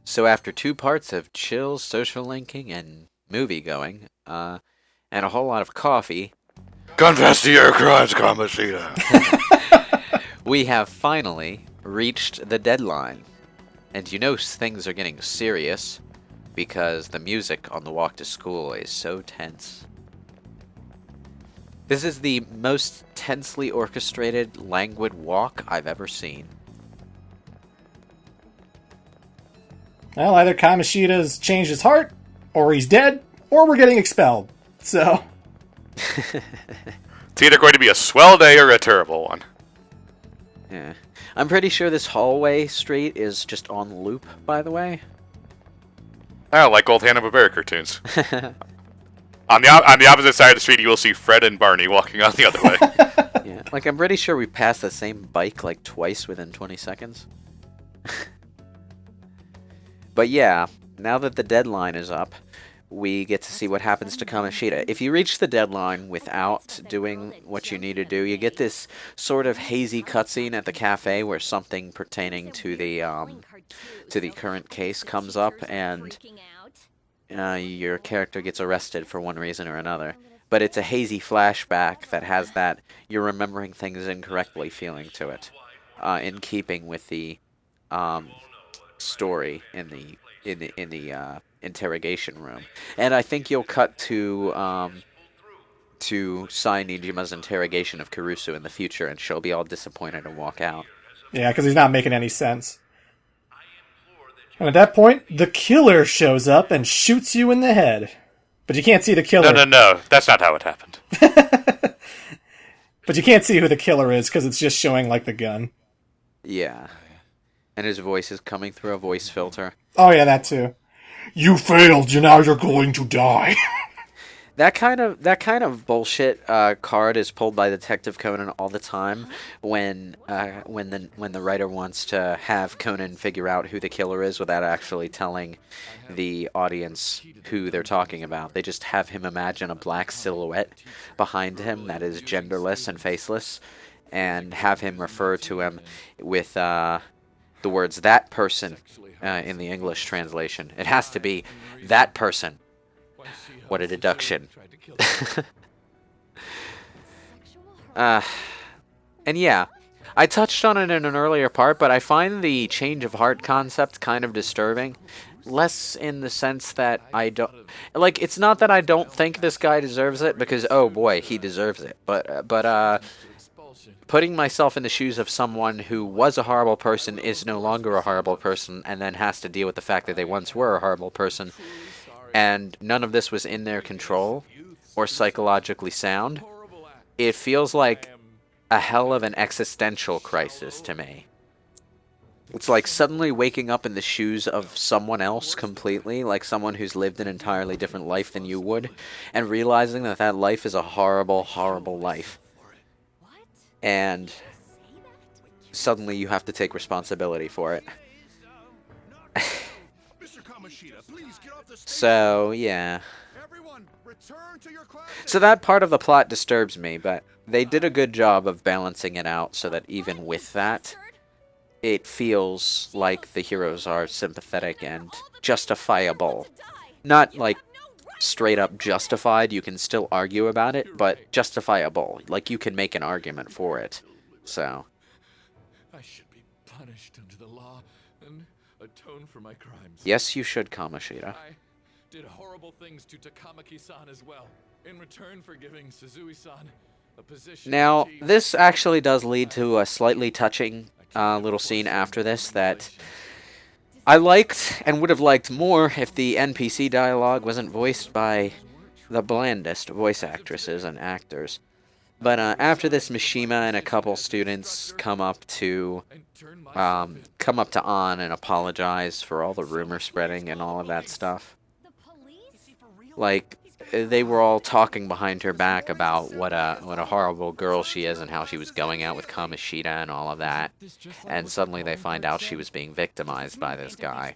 So after 2 parts of chill social linking and movie going, and a whole lot of coffee, Confess to your crimes, Kamoshida. we have finally reached the deadline. And you know things are getting serious because the music on the walk to school is so tense. This is the most tensely orchestrated, languid walk I've ever seen. Well, either Kamoshida's changed his heart, or he's dead, or we're getting expelled. So, It's either going to be a swell day or a terrible one. Yeah. I'm pretty sure this hallway street is just on loop, by the way. Oh, like old Hanna-Barbera cartoons. On the opposite side of the street, you will see Fred and Barney walking on the other way. Yeah. Like, I'm pretty sure we passed the same bike like twice within 20 seconds. But yeah, now that the deadline is up, we get to see what happens to Kamoshida. If you reach the deadline without doing what you need to do, you get this sort of hazy cutscene at the cafe where something pertaining to the current case comes up, and your character gets arrested for one reason or another. But it's a hazy flashback that has that you're remembering things incorrectly feeling to it, in keeping with the story in the interrogation room. And I think you'll cut to Sai Nijima's interrogation of Kurusu in the future, and she'll be all disappointed and walk out. yeah, because he's not making any sense. And at that point, the killer shows up and shoots you in the head. But you can't see the killer. No. That's not how it happened. But you can't see who the killer is because it's just showing, like, the gun. Yeah. And his voice is coming through a voice filter. Oh, yeah, that too. You failed, now you're going to die. That kind of bullshit card is pulled by Detective Conan all the time when the writer wants to have Conan figure out who the killer is without actually telling the audience who they're talking about. They just have him imagine a black silhouette behind him that is genderless and faceless, and have him refer to him with the words "that person" in the English translation. It has to be that person. What a deduction. And yeah, I touched on it in an earlier part, but I find the change of heart concept kind of disturbing. Less in the sense that I don't... Like, it's not that I don't think this guy deserves it, because, oh boy, he deserves it. But putting myself in the shoes of someone who was a horrible person, is no longer a horrible person, and then has to deal with the fact that they once were a horrible person, and none of this was in their control or psychologically sound, it feels like a hell of an existential crisis to me. It's like suddenly waking up in the shoes of someone else completely, like someone who's lived an entirely different life than you would, and realizing that that life is a horrible, horrible life. And suddenly you have to take responsibility for it. So, yeah. So that part of the plot disturbs me, but they did a good job of balancing it out so that even with that, it feels like the heroes are sympathetic and justifiable. Not, like, straight up justified, you can still argue about it, but justifiable. Like, you can make an argument for it. So. I should be punished under the law and atone for my crimes. Yes, you should, Kamoshida. I did horrible things to Takamaki-san as well, in return for giving Suzui-san a position. Now, this actually does lead to a slightly touching little scene after this that I liked and would have liked more if the NPC dialogue wasn't voiced by the blandest voice actresses and actors. But after this, Mishima and a couple students come up to An and apologize for all the rumor spreading and all of that stuff. Like, they were all talking behind her back about what a horrible girl she is and how she was going out with Kamoshida and all of that. And suddenly they find out she was being victimized by this guy.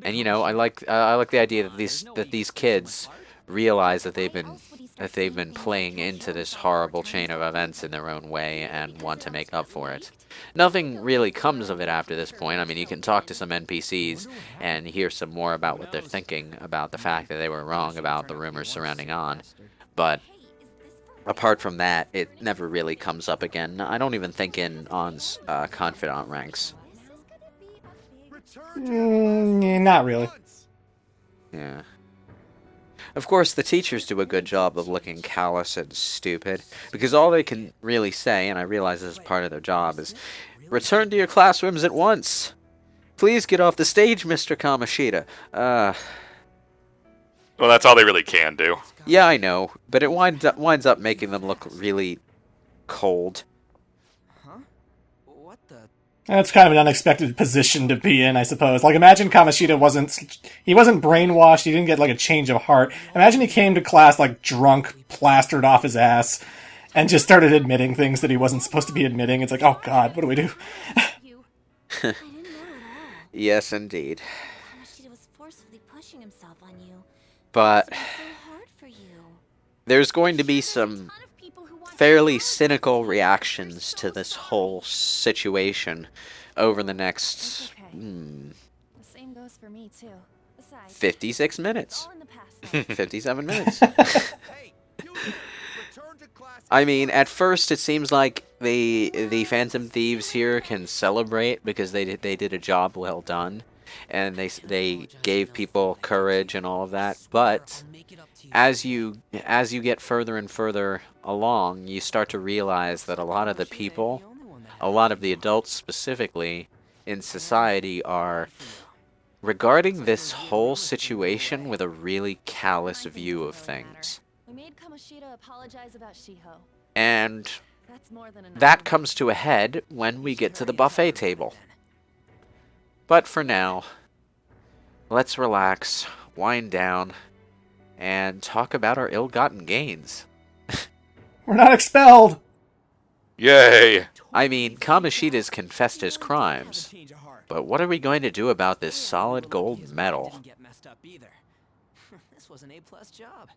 And I like the idea that these kids realize that they've been playing into this horrible chain of events in their own way and want to make up for it. Nothing really comes of it after this point. I mean, you can talk to some NPCs and hear some more about what they're thinking about the fact that they were wrong about the rumors surrounding On, but apart from that, it never really comes up again. I don't even think in On's confidant ranks. Not really. Yeah. Of course, the teachers do a good job of looking callous and stupid, because all they can really say, and I realize this is part of their job, is, "Return to your classrooms at once! Please get off the stage, Mr. Kamoshida." Well, that's all they really can do. Yeah, I know, but it winds up making them look really cold. That's kind of an unexpected position to be in, I suppose. Like, imagine Kamoshida wasn't brainwashed, he didn't get, like, a change of heart. Imagine he came to class, like, drunk, plastered off his ass, and just started admitting things that he wasn't supposed to be admitting. It's like, oh god, what do we do? Yes, indeed. Kamoshida was forcefully pushing himself on you. But It's so hard for you. there's going to be some fairly cynical reactions to this whole situation over the next The same goes for me too. Besides, 56 minutes. all in the past. 57 minutes. I mean, at first it seems like the Phantom Thieves here can celebrate because they did a job well done, and they gave people courage and all of that. But as you get further and further along, you start to realize that a lot of the people, a lot of the adults specifically in society, are regarding this whole situation with a really callous view of things. We made Kamoshida apologize about Shiho. And That's more than enough. that comes to a head when we get to the buffet table. But for now, let's relax, wind down, and talk about our ill-gotten gains. We're not expelled! Yay! I mean, Kamoshida's confessed his crimes, but what are we going to do about this solid gold medal? This was an A+ job.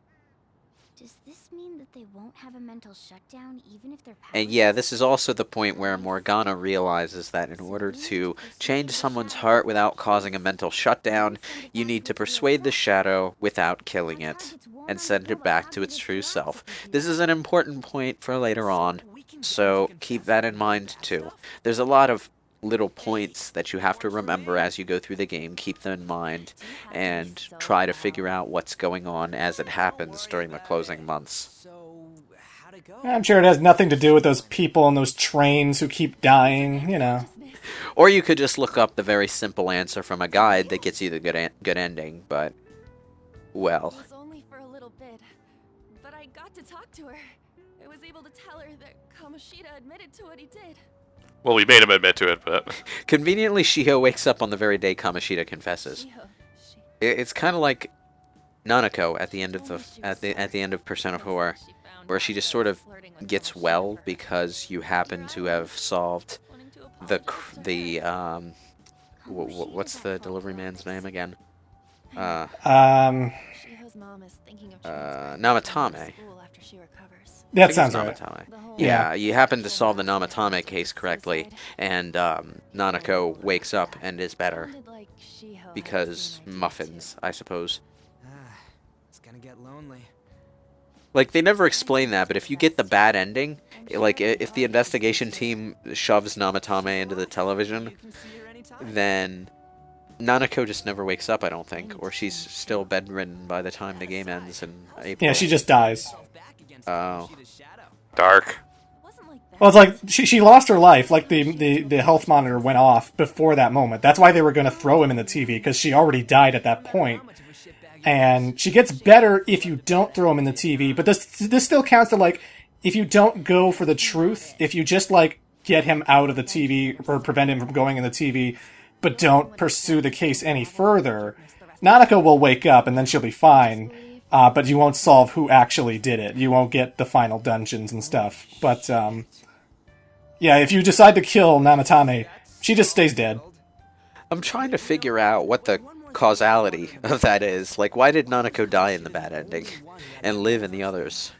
Does this mean that they won't have a mental shutdown even if they're And yeah, this is also the point where Morgana realizes that in order to change someone's heart without causing a mental shutdown, you need to persuade the shadow without killing it, and send it back to its true self. This is an important point for later on, so keep that in mind too. There's a lot of little points that you have to remember as you go through the game. Keep them in mind and try to figure out what's going on as it happens during the closing months. So, how'd it go? I'm sure it has nothing to do with those people on those trains who keep dying, you know. Or you could just look up the very simple answer from a guide that gets you the good ending, but, well. It was only for a little bit, but I got to talk to her. I was able to tell her that Kamoshida admitted to what he did. Well, we made him admit to it, but... Conveniently, Shiho wakes up on the very day Kamoshida confesses. It's kind of like Nanako at the end of the end of Persona 4, where she just sort of gets well because you happen to have solved what's the delivery man's name again? Namatame. That sounds right. Namatame. Yeah. Yeah, you happen to solve the Namatame case correctly, and Nanako wakes up and is better. Because muffins, I suppose. It's gonna get lonely. Like, they never explain that, but if you get the bad ending, like, if the investigation team shoves Namatame into the television, then Nanako just never wakes up, I don't think. Or she's still bedridden by the time the game ends in April. Yeah, she just dies. Oh. Dark. Well, it's like, she lost her life, like the health monitor went off before that moment. That's why they were going to throw him in the TV, because she already died at that point. And she gets better if you don't throw him in the TV, but this still counts to, like, if you don't go for the truth, if you just, like, get him out of the TV, or prevent him from going in the TV, but don't pursue the case any further, Nanako will wake up and then she'll be fine. But you won't solve who actually did it. You won't get the final dungeons and stuff. But, yeah, if you decide to kill Namatame, she just stays dead. I'm trying to figure out what the causality of that is. Like, why did Nanako die in the bad ending and live in the others?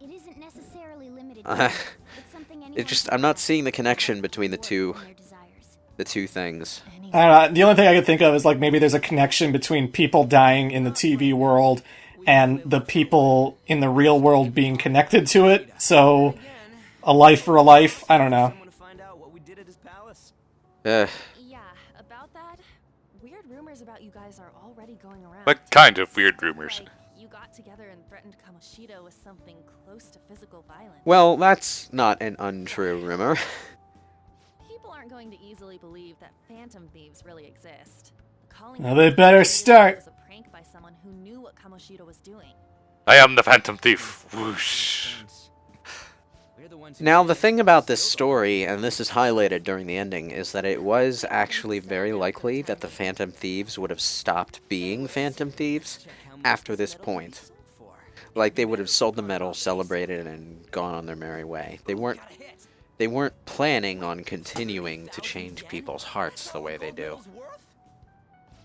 It isn't necessarily limited Uh, to it's something anyone It just, can I'm not have seeing the to connection between the work two, on their desires. things. I don't know. The only thing I could think of is like maybe there's a connection between people dying in the TV world and the people in the real world being connected to it. So a life for a life. I don't know. Someone to find out what we did at his palace. Ugh. Yeah, about that, weird rumors about you guys are already going around. What kind of weird rumors? Like, you got together and threatened Kamoshida with something close to physical violence. Well, that's not an untrue rumor. People aren't going to easily believe that Phantom Thieves really exist. Calling Well, they better Kamoshida start. was a prank by someone who knew what Kamoshida was doing. I am the Phantom Thief. Whoosh. We're the ones who Now, did the it. thing about this story, and this is highlighted during the ending, is that it was actually very likely that the Phantom Thieves would have stopped being Phantom Thieves after this point. Like, they would have sold the medal, celebrated, and gone on their merry way. They weren't planning on continuing to change people's hearts the way they do.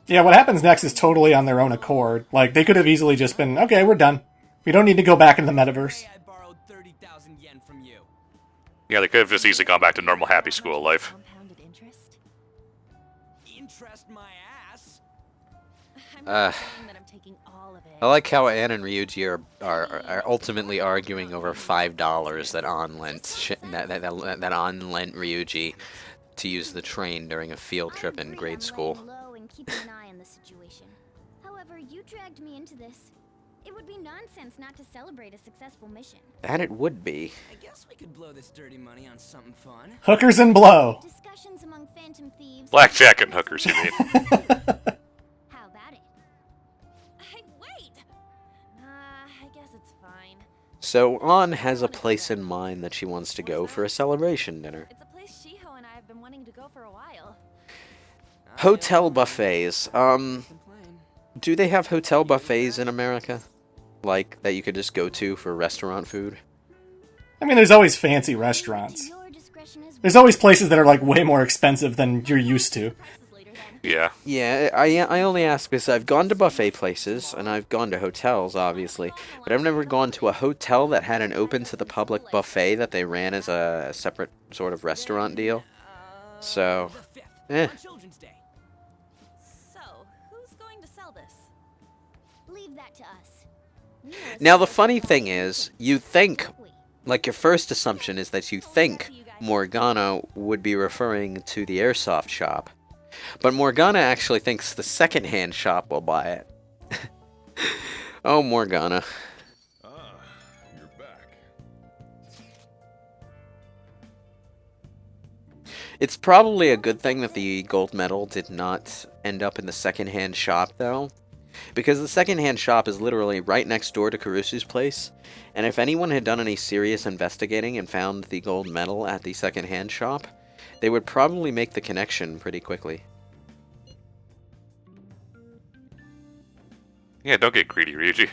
Yeah, what happens next is totally on their own accord. Like, they could have easily just been, okay, we're done. We don't need to go back in the metaverse. Hey, I borrowed 30,000 yen from you. Yeah, they could have just easily gone back to normal happy school life. Compounded interest? Interest my ass. I'm not saying that I'm taking all of it. I like how Ann and Ryuji are ultimately arguing over $5 that An lent that An lent Ryuji to use the train during a field trip in grade school. I'm laying low and keeping an eye on the situation. However, you dragged me into this. It would be nonsense not to celebrate a successful mission. That it would be. I guess we could blow this dirty money on something fun. Hookers and blow. Discussions among Phantom Thieves. Blackjack and hookers, you mean? How about it? Hey, wait! I guess it's fine. So An has a place in mind that she wants to go for a celebration dinner. It's a place Shiho and I have been wanting to go for a while. Hotel buffets. Complain. Do they have hotel buffets in America? Like, that you could just go to for restaurant food? I mean, there's always fancy restaurants. Your discretion is There's always places that are like way more expensive than you're used to. Classes later then. Yeah. Yeah, I only ask because I've gone to buffet places, and I've gone to hotels, obviously, but I've never gone to a hotel that had an open-to-the-public buffet that they ran as a separate sort of restaurant deal. So, The 5th, eh. on Children's Day. So, who's going to sell this? leave that to us. Now the funny thing is, you think, like your first assumption is that you think Morgana would be referring to the airsoft shop. But Morgana actually thinks the second-hand shop will buy it. Oh, Morgana. Ah, you're back. It's probably a good thing that the gold medal did not end up in the second-hand shop, though. Because the second-hand shop is literally right next door to Kurusu's place. And if anyone had done any serious investigating and found the gold medal at the second-hand shop, they would probably make the connection pretty quickly. Yeah, don't get greedy, Ryuji.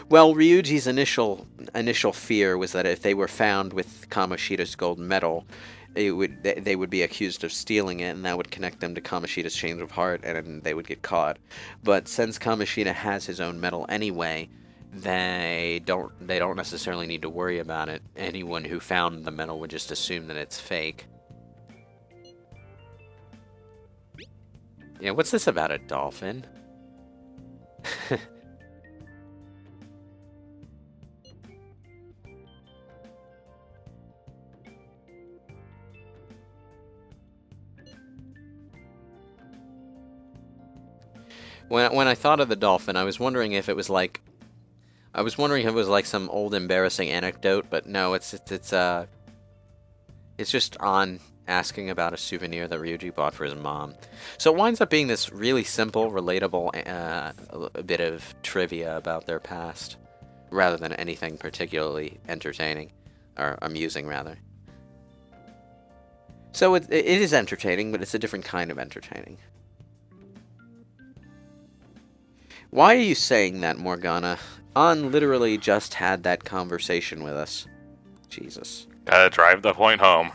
Well, Ryuji's initial fear was that if they were found with Kamoshida's gold medal, they would be accused of stealing it, and that would connect them to Kamoshida's change of heart, and they would get caught. But since Kamoshida has his own medal anyway, they don't necessarily need to worry about it. Anyone who found the medal would just assume that it's fake. Yeah, what's this about a dolphin? When I thought of the dolphin, I was wondering if it was like some old embarrassing anecdote, but no, it's just on asking about a souvenir that Ryuji bought for his mom. So it winds up being this really simple, relatable a bit of trivia about their past, rather than anything particularly entertaining, or amusing, rather. So it is entertaining, but it's a different kind of entertaining. Why are you saying that, Morgana? An literally just had that conversation with us. Jesus. Gotta drive the point home.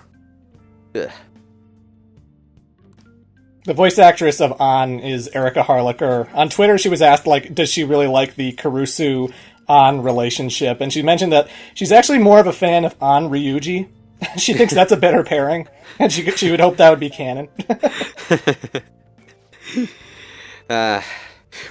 Ugh. The voice actress of An is Erica Harlicker. On Twitter, she was asked, like, does she really like the Kurusu An relationship? And she mentioned that she's actually more of a fan of An Ryuji. She thinks that's a better pairing, and she would hope that would be canon. Well,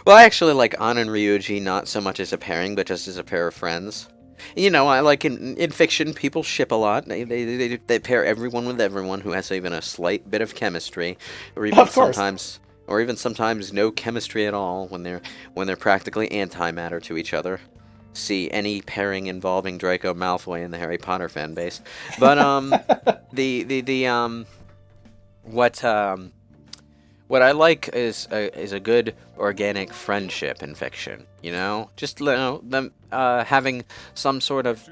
I actually like An and Ryuji not so much as a pairing, but just as a pair of friends. You know, I like in fiction, people ship a lot. They pair everyone with everyone who has even a slight bit of chemistry, or even sometimes no chemistry at all when they're practically antimatter to each other. See any pairing involving Draco Malfoy in the Harry Potter fan base. But what I like is a good organic friendship in fiction. You know, just them having some sort of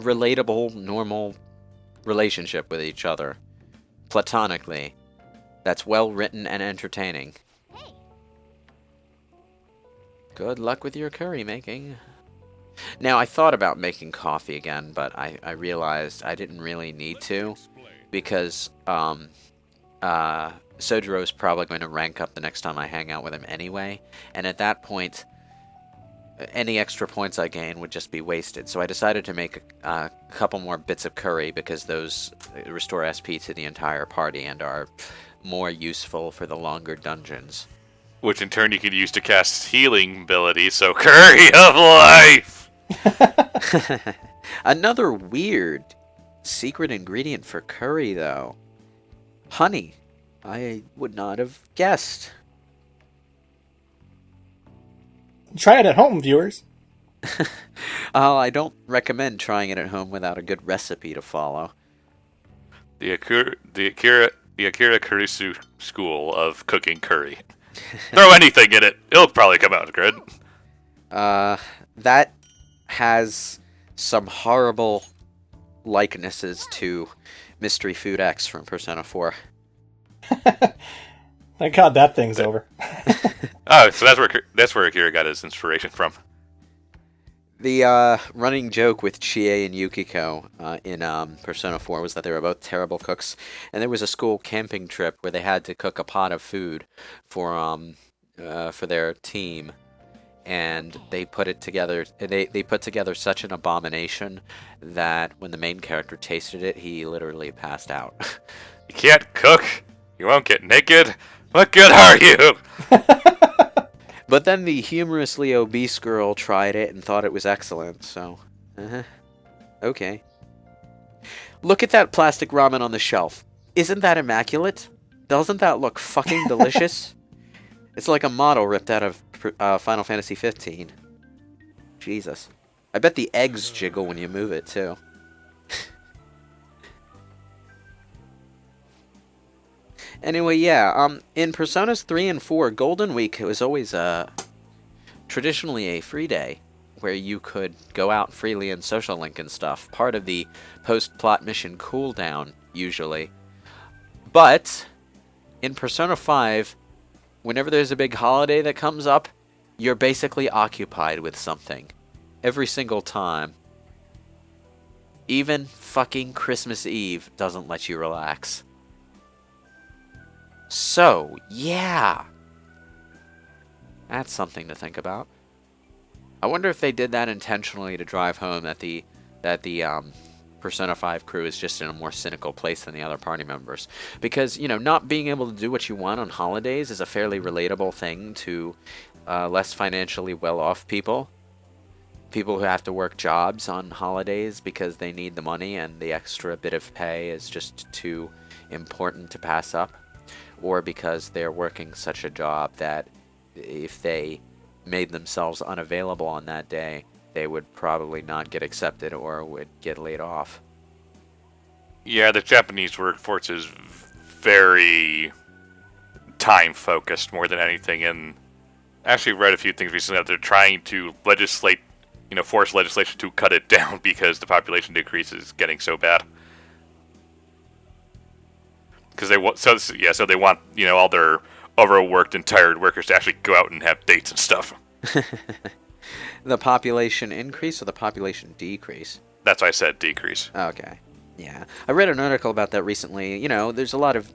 relatable, normal relationship with each other, platonically. That's well written and entertaining. Hey. Good luck with your curry making. Now, I thought about making coffee again, but I realized I didn't really need to, because Sojiro's probably going to rank up the next time I hang out with him anyway, and at that point, any extra points I gain would just be wasted. So I decided to make a couple more bits of curry, because those restore SP to the entire party and are more useful for the longer dungeons. Which in turn you can use to cast healing abilities, so Curry of Life! Another weird secret ingredient for curry, though. Honey. I would not have guessed. Try it at home, viewers. I don't recommend trying it at home without a good recipe to follow. The Akira Kurusu school of cooking curry. Throw anything in it, it'll probably come out good. That has some horrible likenesses to Mystery Food X from Persona 4. Thank God that thing's over. Oh, so that's where Akira got his inspiration from. The running joke with Chie and Yukiko in Persona 4 was that they were both terrible cooks, and there was a school camping trip where they had to cook a pot of food for their team, and they put it together. They put together such an abomination that when the main character tasted it, he literally passed out. You can't cook. You won't get naked. What good are you? But then the humorously obese girl tried it and thought it was excellent, so... Okay. Look at that plastic ramen on the shelf. Isn't that immaculate? Doesn't that look fucking delicious? It's like a model ripped out of Final Fantasy 15. Jesus. I bet the eggs jiggle when you move it, too. Anyway, yeah, in Personas 3 and 4, Golden Week was always traditionally a free day where you could go out freely and social link and stuff. Part of the post-plot mission cooldown, usually. But in Persona 5, whenever there's a big holiday that comes up, you're basically occupied with something. Every single time. Even fucking Christmas Eve doesn't let you relax. So, yeah. That's something to think about. I wonder if they did that intentionally to drive home that the Persona 5 crew is just in a more cynical place than the other party members. Because, you know, not being able to do what you want on holidays is a fairly relatable thing to less financially well-off people. People who have to work jobs on holidays because they need the money and the extra bit of pay is just too important to pass up. Or because they're working such a job that if they made themselves unavailable on that day, they would probably not get accepted or would get laid off. Yeah, the Japanese workforce is very time-focused more than anything, and I actually read a few things recently that they're trying to force legislation to cut it down because the population decrease is getting so bad. Because they want, so they want, all their overworked and tired workers to actually go out and have dates and stuff. The population increase or the population decrease? That's why I said decrease. Okay. Yeah, I read an article about that recently. You know, there's a lot of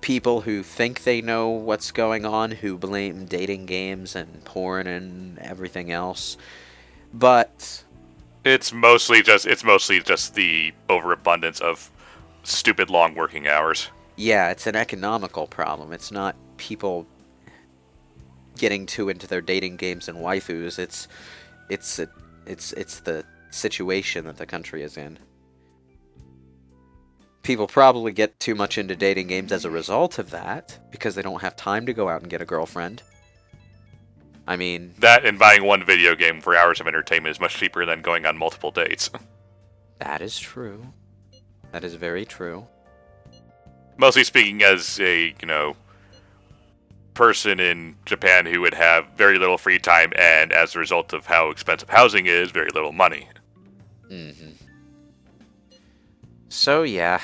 people who think they know what's going on, who blame dating games and porn and everything else. But It's mostly just the overabundance of stupid long working hours. yeah, it's an economical problem. It's not people getting too into their dating games and waifus. It's the situation that the country is in. People probably get too much into dating games as a result of that, because they don't have time to go out and get a girlfriend. I mean, That and buying one video game for hours of entertainment is much cheaper than going on multiple dates. that is true. That is very true. Mostly speaking as a, person in Japan who would have very little free time and as a result of how expensive housing is, very little money. Mm-hmm. So, yeah.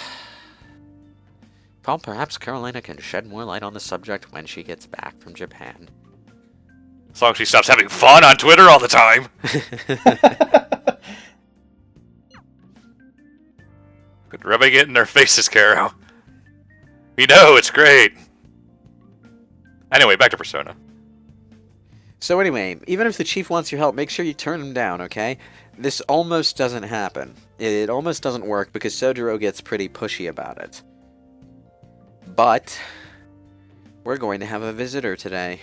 Well, perhaps Carolina can shed more light on the subject when she gets back from Japan. As long as she stops having fun on Twitter all the time. Quit rubbing it in their faces, Caro. We know, it's great. Anyway, back to Persona. So anyway, even if the chief wants your help, make sure you turn him down, okay? This almost doesn't happen. It almost doesn't work because Sojiro gets pretty pushy about it. But we're going to have a visitor today.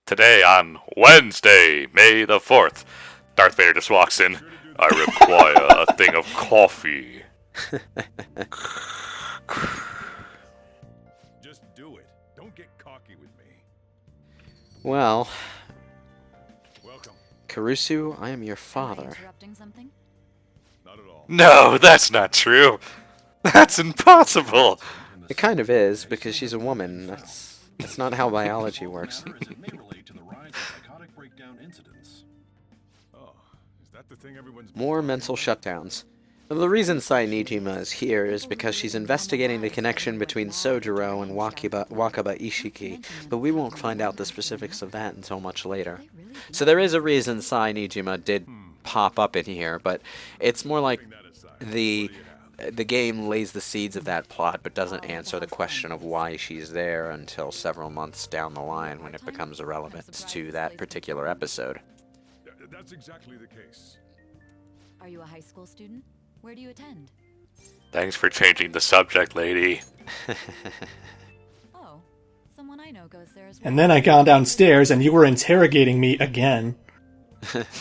Today on Wednesday, May the 4th, Darth Vader just walks in. I require a thing of coffee. Just do it. Don't get cocky with me. Well, Welcome. Kurusu, I am your Am I father. interrupting something? Not at all. No, that's not true. That's impossible. It kind of is, because she's a woman. That's not how biology works. Oh, is that the thing everyone's been More talking mental about? shutdowns. Well, the reason Sai Nijima is here is because she's investigating the connection between Sojiro and Wakaba Ishiki, but we won't find out the specifics of that until much later. So there is a reason Sai Nijima did pop up in here, but it's more like Putting that aside, the what do you have? the game lays the seeds of that plot, but doesn't answer the question of why she's there until several months down the line when it becomes irrelevant to that particular episode. That's exactly the case. Are you a high school student? Where do you attend? Thanks for changing the subject, lady. Oh, someone I know goes there as well. And then I gone downstairs and you were interrogating me again.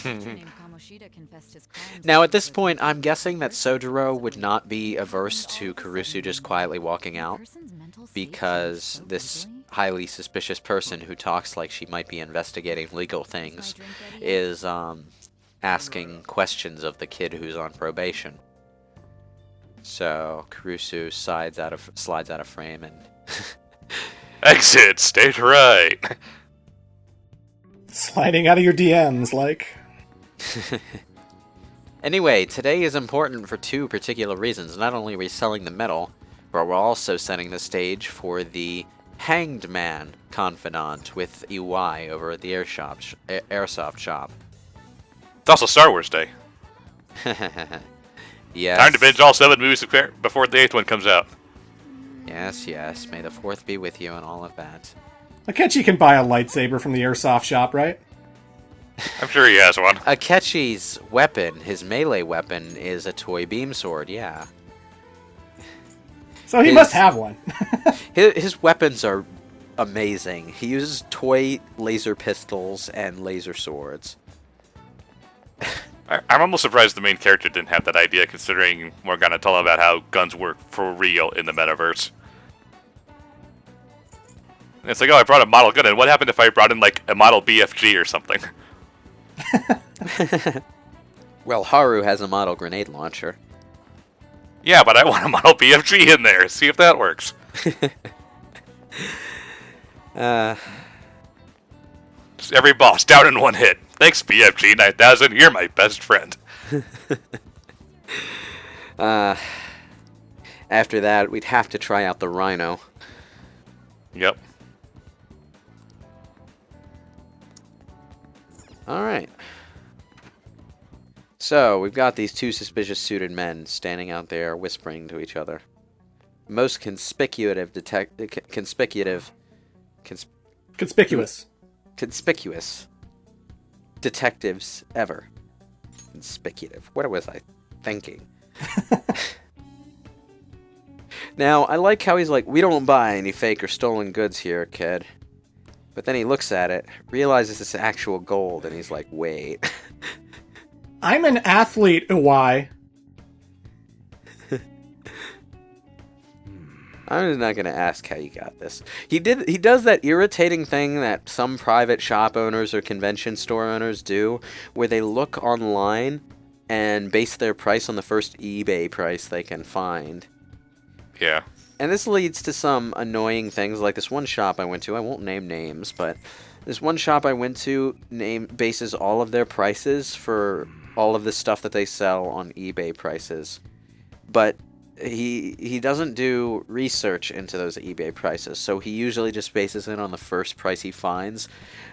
Named Kamoshida confessed his crimes. Now, at this point, I'm guessing that Sojiro would not be averse to Kurusu just quietly walking out, Person's mental state because changes so this quickly. highly suspicious person who talks like she might be investigating legal things is asking questions of the kid who's on probation. So Kurusu slides out of frame and Exit, stage right. Sliding out of your DMs, like. Anyway, today is important for two particular reasons. Not only are we selling the medal, but we're also setting the stage for the Hanged Man confidant with Iwai over at the airsoft shop. It's also Star Wars Day. Yes. Time to binge all 7 movies before the 8th one comes out. Yes, yes. May the 4th be with you and all of that. Akechi can buy a lightsaber from the airsoft shop, right? I'm sure he has one. Akechi's weapon, his melee weapon, is a toy beam sword, yeah. So he His- must have one. His weapons are amazing. He uses toy laser pistols and laser swords. I'm almost surprised the main character didn't have that idea, considering we're gonna tell him about how guns work for real in the metaverse. And it's like, oh, I brought a model gun, and what happened if I brought in, like, a model BFG or something? Well, Haru has a model grenade launcher. Yeah, but I want a model BFG in there. See if that works. Just every boss down in one hit. Thanks, BFG 9000. You're my best friend. After that, we'd have to try out the Rhino. Yep. Alright. So, we've got these two suspicious suited men standing out there whispering to each other. Most conspicuous detectives ever. Conspicuous. What was I thinking? Now, I like how he's like, we don't buy any fake or stolen goods here, kid. But then he looks at it, realizes it's actual gold, and he's like, wait. I'm an athlete, why? I'm just not going to ask how you got this. He does that irritating thing that some private shop owners or convention store owners do, where they look online and base their price on the first eBay price they can find. Yeah. And this leads to some annoying things, like this one shop I went to. I won't name names, but this one shop I went to bases all of their prices for all of the stuff that they sell on eBay prices. But he doesn't do research into those eBay prices, so he usually just bases it on the first price he finds,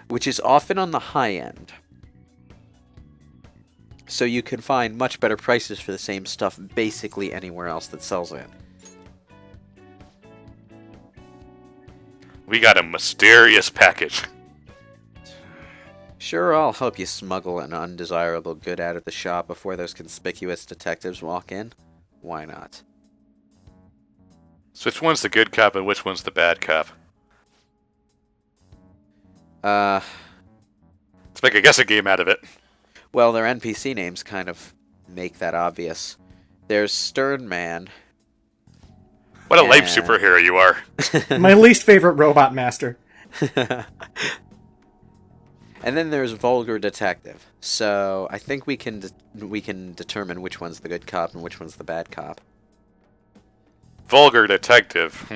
which is often on the high end. So you can find much better prices for the same stuff basically anywhere else that sells it. We got a mysterious package. Sure, I'll help you smuggle an undesirable good out of the shop before those conspicuous detectives walk in. Why not? So which one's the good cop and which one's the bad cop? Let's make a guessing game out of it. Well, their NPC names kind of make that obvious. There's Stern Man. What a lame superhero you are. My least favorite robot master. And then there's Vulgar Detective. So I think we can determine which one's the good cop and which one's the bad cop. Vulgar Detective.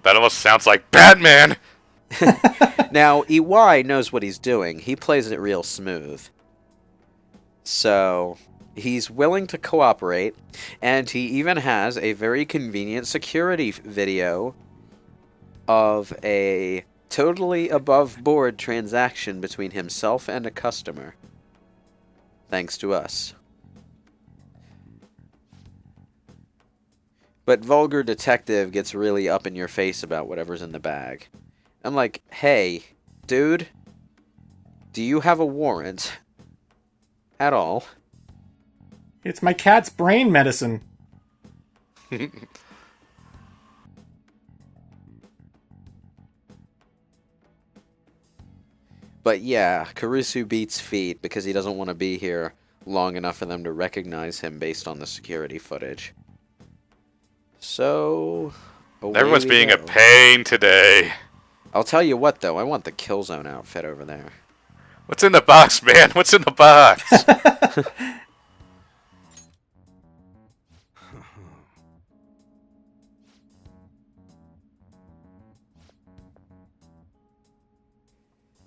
That almost sounds like Batman! Now, EY knows what he's doing. He plays it real smooth. So he's willing to cooperate, and he even has a very convenient security video of a totally above-board transaction between himself and a customer. Thanks to us. But Vulgar Detective gets really up in your face about whatever's in the bag. I'm like, hey, dude, do you have a warrant? At all? It's my cat's brain medicine. But yeah, Kurusu beats feet because he doesn't want to be here long enough for them to recognize him based on the security footage. So, Everyone's being a pain today. I'll tell you what, though, I want the Killzone outfit over there. What's in the box, man? What's in the box?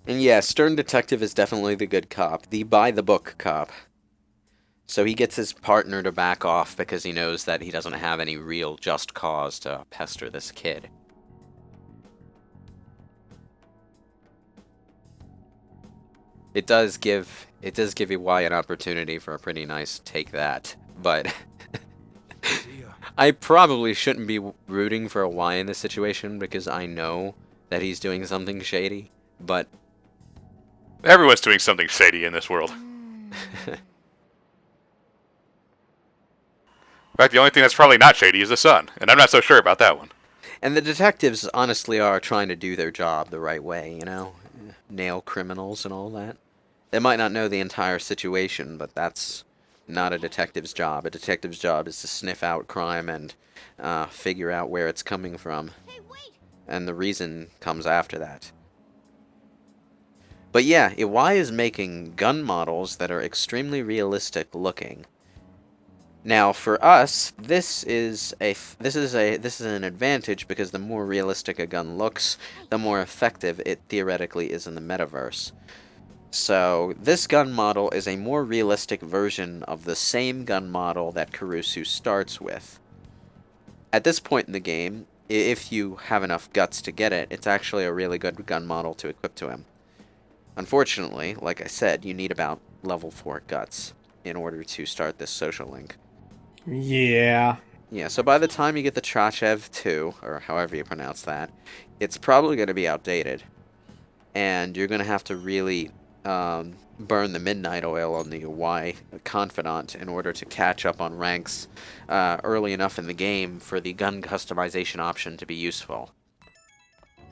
And yeah, Stern Detective is definitely the good cop, the by-the-book cop. So he gets his partner to back off because he knows that he doesn't have any real just cause to pester this kid. It does give EY an opportunity for a pretty nice take that, but I probably shouldn't be rooting for EY in this situation because I know that he's doing something shady, but Everyone's doing something shady in this world. In fact, the only thing that's probably not shady is the sun, and I'm not so sure about that one. And the detectives honestly are trying to do their job the right way, you know? Nail criminals and all that. They might not know the entire situation, but that's not a detective's job. A detective's job is to sniff out crime and figure out where it's coming from. Hey, wait! And the reason comes after that. But yeah, EY is making gun models that are extremely realistic looking. Now, for us, this is an advantage because the more realistic a gun looks, the more effective it theoretically is in the metaverse. So, this gun model is a more realistic version of the same gun model that Kurusu starts with. At this point in the game, if you have enough guts to get it, it's actually a really good gun model to equip to him. Unfortunately, like I said, you need about level 4 guts in order to start this social link. Yeah. Yeah, so by the time you get the Trachev 2, or however you pronounce that, it's probably going to be outdated. And you're going to have to really burn the midnight oil on the Y Confidant in order to catch up on ranks early enough in the game for the gun customization option to be useful.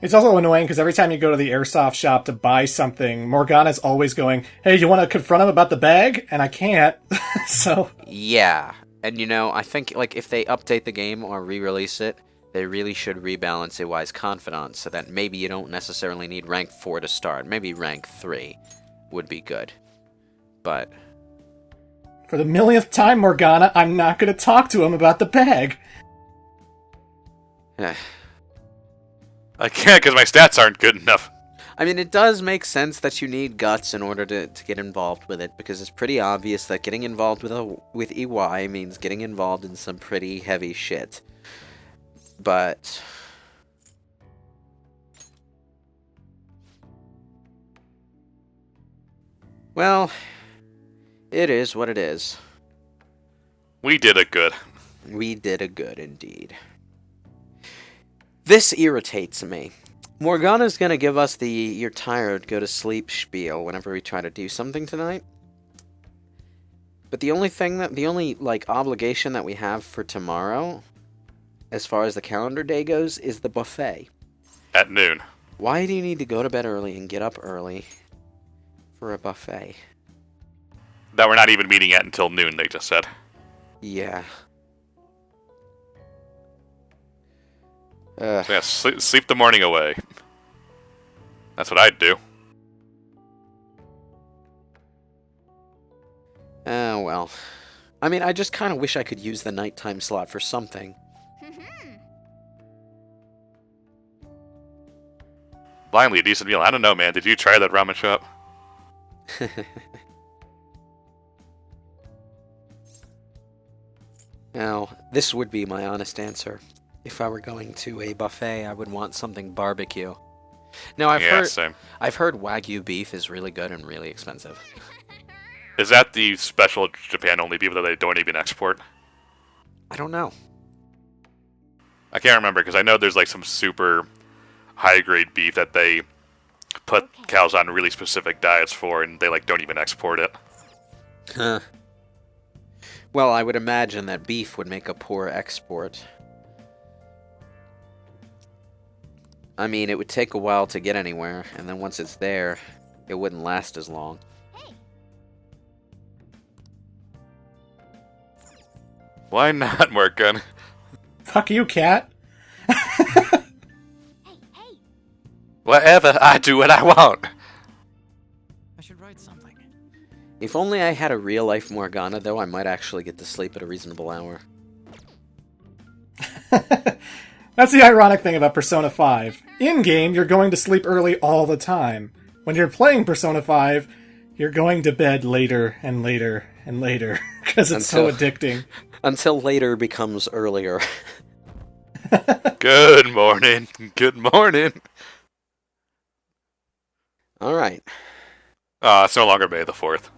It's also annoying because every time you go to the airsoft shop to buy something, Morgana's always going, "Hey, you want to confront him about the bag?" And I can't. So Yeah, and you know, I think like if they update the game or re-release it, they really should rebalance Iwai's Confidant so that maybe you don't necessarily need rank 4 to start. Maybe rank 3 would be good. But for the millionth time, Morgana, I'm not going to talk to him about the bag. I can't because my stats aren't good enough. I mean, it does make sense that you need guts in order to get involved with it, because it's pretty obvious that getting involved with EY means getting involved in some pretty heavy shit. But well, it is what it is. We did it good. We did a good indeed. This irritates me. Morgana's gonna give us the "you're tired, go to sleep" spiel whenever we try to do something tonight. But the only like obligation that we have for tomorrow, as far as the calendar day goes, is the buffet. At noon. Why do you need to go to bed early and get up early for a buffet? That we're not even meeting at until noon, they just said. Yeah. So yeah, sleep the morning away. That's what I'd do. Oh, well. I mean, I just kind of wish I could use the nighttime slot for something. Blindly a decent meal. I don't know, man. Did you try that ramen shop? Now, this would be my honest answer. If I were going to a buffet, I would want something barbecue. Now, Same. I've heard Wagyu beef is really good and really expensive. Is that the special Japan-only beef that they don't even export? I don't know. I can't remember, because I know there's like some super high-grade beef that they put cows on really specific diets for, and they like don't even export it. Huh. Well, I would imagine that beef would make a poor export. I mean, it would take a while to get anywhere, and then once it's there, it wouldn't last as long. Why not, Morgan? Fuck you, cat. Whatever, I do what I want. I should write something. If only I had a real-life Morgana, though, I might actually get to sleep at a reasonable hour. That's the ironic thing about Persona 5. In-game, you're going to sleep early all the time. When you're playing Persona 5, you're going to bed later and later and later, because it's so addicting. Until later becomes earlier. Good morning. Good morning. Alright. It's no longer May the 4th.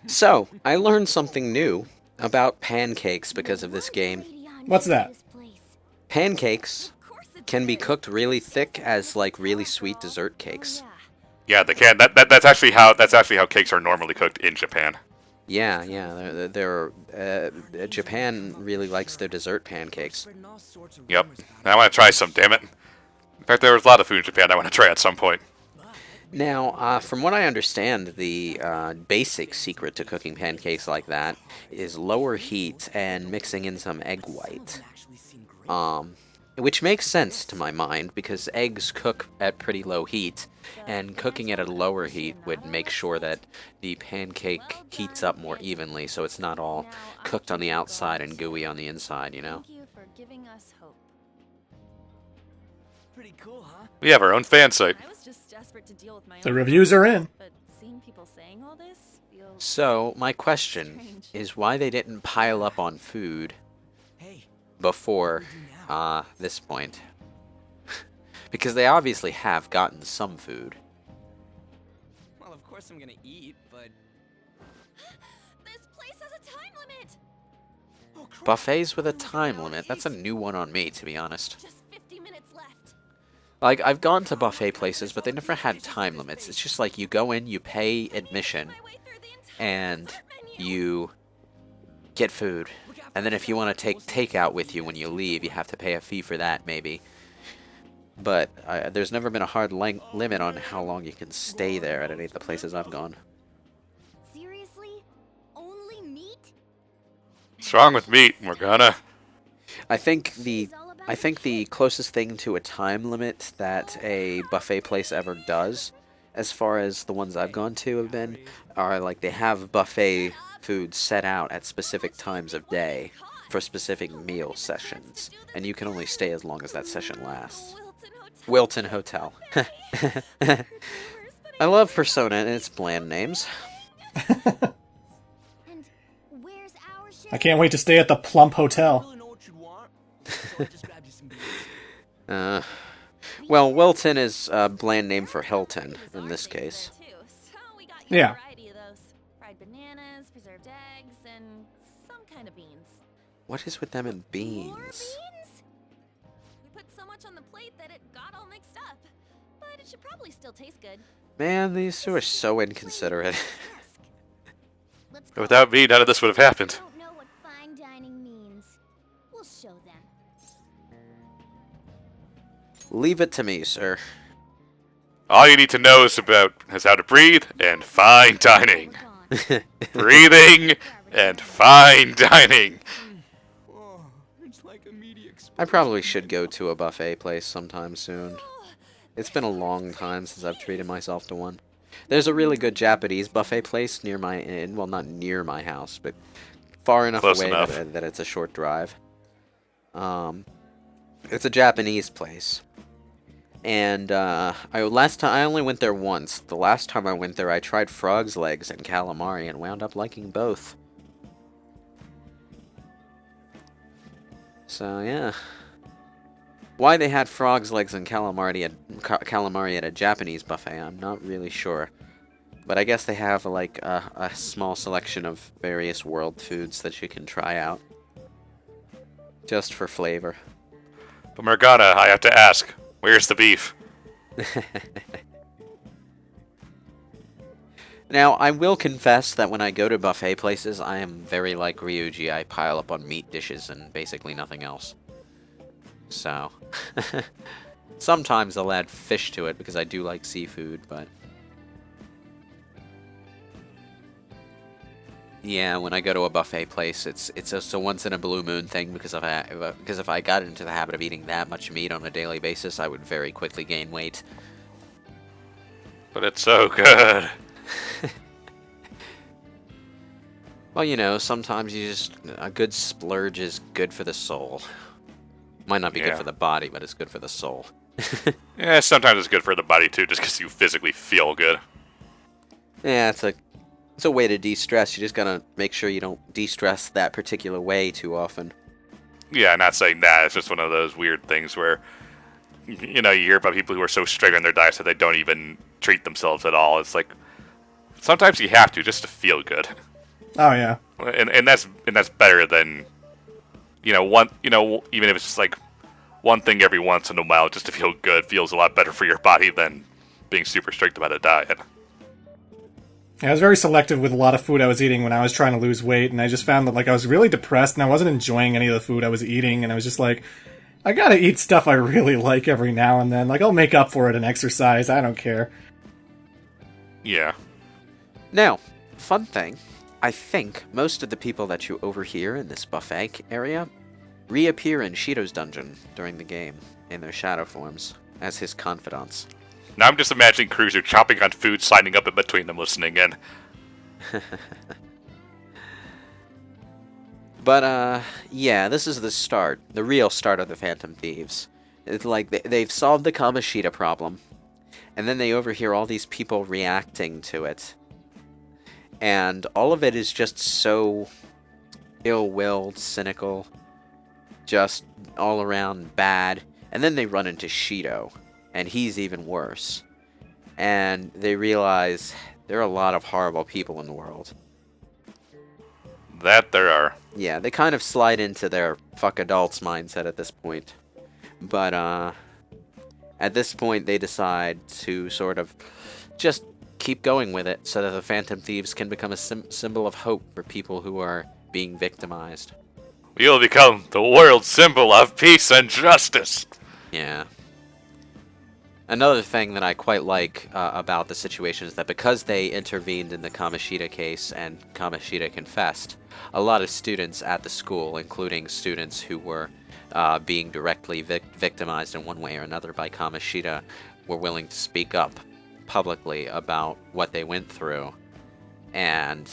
So, I learned something new about pancakes because of this game. What's that? Pancakes can be cooked really thick as like really sweet dessert cakes. Yeah, they can. That's actually how cakes are normally cooked in Japan. Yeah, Japan really likes their dessert pancakes. Yep. I want to try some, damn it. In fact, there was a lot of food in Japan I want to try at some point. Now, from what I understand, the basic secret to cooking pancakes like that is lower heat and mixing in some egg white. Which makes sense to my mind, because eggs cook at pretty low heat, and cooking it at a lower heat would make sure that the pancake heats up more evenly, so it's not all cooked on the outside and gooey on the inside, you know? Thank you for giving us hope. Pretty cool, huh? We have our own fan site. I was just desperate to deal with my The own reviews are in. but seeing people saying all this feels So, my question strange. is why they didn't pile up on food Hey, before this point. Because they obviously have gotten some food. Well, of course I'm gonna eat, but This place has a time limit. Buffets with a time limit. That's a new one on me, to be honest. Just 50 minutes left. Like, I've gone to buffet places, but they never had time limits. It's just like you go in, you pay admission, My way through the entire and dessert menu. you get food. And then if you want to take takeout with you when you leave, you have to pay a fee for that, maybe. But there's never been a hard limit on how long you can stay there at any of the places I've gone. Seriously? Only meat? What's wrong with meat, Morgana? I think the closest thing to a time limit that a buffet place ever does, as far as the ones I've gone to have been, are like they have buffet food set out at specific times of day for specific meal sessions, and you can only stay as long as that session lasts. Wilton Hotel. I love Persona and its bland names. And where's our share? I can't wait to stay at the Plump Hotel. really know what you want. So I just grabbed you some beans. Well, Wilton is a bland name for Hilton in this case. So we got you Yeah. a variety of those. Fried bananas, preserved eggs, and some kind of beans. What is with them and More beans? beans? We put so much on the plate that it got all mixed up. But it should probably still taste good. Man, these two are so inconsiderate. Let's go. Without me, none of this would have happened. Don't know what fine dining means. We'll show them. Leave it to me, sir. All you need to know is how to breathe and fine dining. We're gone. Breathing and fine dining. Oh, it's like a media I probably should go to a buffet place sometime soon. It's been a long time since I've treated myself to one. There's a really good Japanese buffet place near well, not near my house, but far enough Close away enough. that it's a short drive. It's a Japanese place. And I only went there once. The last time I went there, I tried frog's legs and calamari and wound up liking both. So yeah, why they had frog's legs and calamari at a Japanese buffet, I'm not really sure. But I guess they have like a small selection of various world foods that you can try out, just for flavor. But Morgana, I have to ask, where's the beef? Now, I will confess that when I go to buffet places, I am very like Ryuji. I pile up on meat dishes and basically nothing else. So, sometimes I'll add fish to it because I do like seafood, but... Yeah, when I go to a buffet place, it's just a once-in-a-blue moon thing because if I got into the habit of eating that much meat on a daily basis, I would very quickly gain weight. But it's so good. Well, you know, sometimes a good splurge is good for the soul. Might not be good Yeah. for the body, but it's good for the soul. Yeah, sometimes it's good for the body too, just because you physically feel good. Yeah, it's a way to de-stress. You just gotta make sure you don't de-stress that particular way too often. Yeah, not saying that. It's just one of those weird things where, you know, you hear about people who are so strict on their diets that they don't even treat themselves at all. It's like, sometimes you have to just to feel good. Oh yeah. And that's better than, even if it's just like one thing every once in a while just to feel good feels a lot better for your body than being super strict about a diet. Yeah, I was very selective with a lot of food I was eating when I was trying to lose weight, and I just found that like I was really depressed and I wasn't enjoying any of the food I was eating, and I was just like, I gotta eat stuff I really like every now and then. Like, I'll make up for it in exercise, I don't care. Yeah. Now, fun thing, I think most of the people that you overhear in this buffet area reappear in Shido's dungeon during the game in their shadow forms as his confidants. Now I'm just imagining Kurusu chopping on food, signing up in between them, listening in. But, yeah, this is the start, the real start of the Phantom Thieves. It's like they've solved the Kamoshida problem, and then they overhear all these people reacting to it. And all of it is just so ill-willed, cynical, just all around bad. And then they run into Shido, and he's even worse. And they realize there are a lot of horrible people in the world. That there are. Yeah, they kind of slide into their fuck adults mindset at this point. But, at this point, they decide to sort of just keep going with it so that the Phantom Thieves can become a symbol of hope for people who are being victimized. We will become the world symbol of peace and justice. Yeah. Another thing that I quite like about the situation is that because they intervened in the Kamoshida case and Kamoshida confessed, a lot of students at the school, including students who were being directly victimized in one way or another by Kamoshida, were willing to speak up publicly about what they went through. And